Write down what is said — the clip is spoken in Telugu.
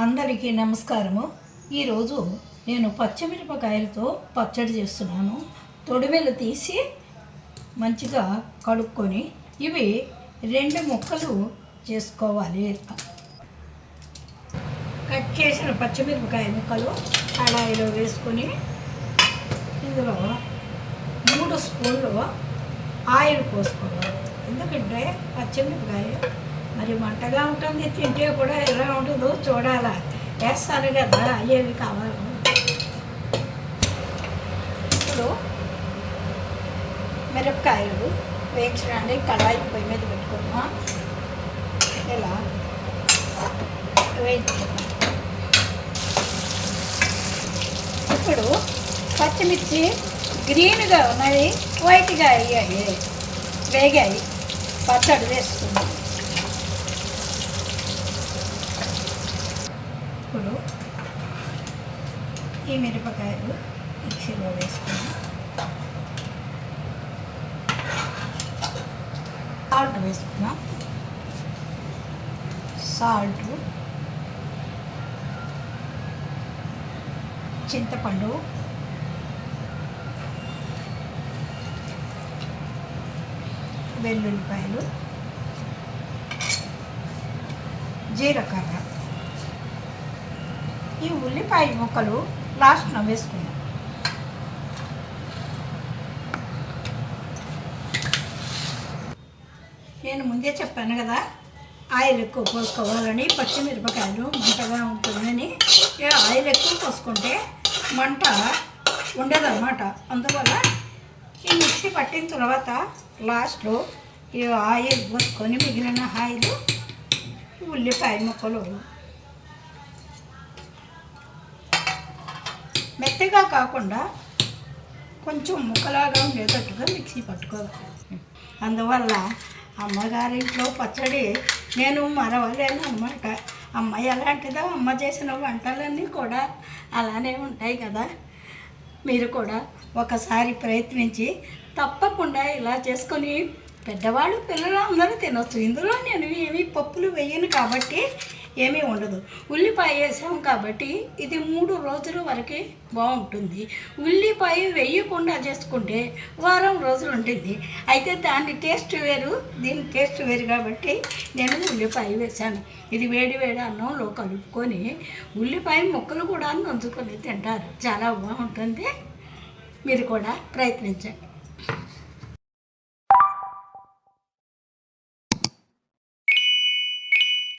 అందరికీ నమస్కారము. ఈరోజు నేను పచ్చిమిరపకాయలతో పచ్చడి చేస్తున్నాను. తొడిమెలు తీసి మంచిగా కడుక్కొని ఇవి 2 ముక్కలు చేసుకోవాలి. కట్ చేసిన పచ్చిమిరపకాయ ముక్కలు కడాయిలో వేసుకొని ఇందులో 3 స్పూన్లు ఆయిల్ పోసుకోవాలి. ఎందుకంటే పచ్చిమిరపకాయ మరి మంటగా ఉంటుంది, తింటే కూడా ఎలా ఉంటుందో చూడాలా. వేస్తాను కదా, అయ్యేవి కావాలి. ఇప్పుడు మిరపకాయలు వేయించడానికి కడాయి పొయ్యి మీద పెట్టుకున్నాం. ఇలా వేయించుకున్నాం. ఇప్పుడు పచ్చిమిర్చి గ్రీన్గా ఉన్నవి వైట్గా అయ్యాయి, వేగాయి. పచ్చడి వేసుకున్నాం. ఇప్పుడు ఈ మిరపకాయలు మిక్సీలో వేసుకుని సాల్ట్ వేసుకున్నాం. సాల్ట్, చింతపండు, వెల్లుల్లిపాయలు, జీలకర్ర. ఈ ఉల్లిపాయ ముక్కలు లాస్ట్న వేసుకున్నాం. నేను ముందే చెప్పాను కదా, ఆయిల్ ఎక్కువ పోసుకోవాలని. పచ్చిమిరపకాయలు మంటగా ఉంటుందని ఆయిల్ ఎక్కువ పోసుకుంటే మంట ఉండదన్నమాట. అందువల్ల ఈ మిక్సీ పట్టిన తర్వాత లాస్ట్లో ఈ ఆయిల్ పోసుకొని మిగిలిన ఆయిల్ ఉల్లిపాయ ముక్కలు మెత్తగా కాకుండా కొంచెం ముక్కలాగా ఉండేటట్టుగా మిక్సీ పట్టుకోవాలి. అందువల్ల అమ్మగారింట్లో పచ్చడి నేను మరవలేను అన్నమాట. అమ్మ ఎలాంటిదో అమ్మ చేసిన వంటలన్నీ కూడా అలానే ఉంటాయి కదా. మీరు కూడా ఒకసారి ప్రయత్నించి తప్పకుండా ఇలా చేసుకొని పెద్దవాళ్ళు పిల్లలు అందరూ తినొచ్చు. ఇందులో నేను ఏమీ పప్పులు వేయను కాబట్టి ఏమీ ఉండదు. ఉల్లిపాయ వేసాం కాబట్టి ఇది 3 రోజుల వరకు బాగుంటుంది. ఉల్లిపాయ వేయకుండా చేసుకుంటే వారం రోజులు ఉంటుంది. అయితే దాని టేస్ట్ వేరు, దీని టేస్ట్ వేరు కాబట్టి నేను ఉల్లిపాయ వేసాను. ఇది వేడి వేడి అన్నంలో కలుపుకొని ఉల్లిపాయ ముక్కలు కూడా నంచుకొని తింటారు. చాలా బాగుంటుంది. మీరు కూడా ప్రయత్నించండి.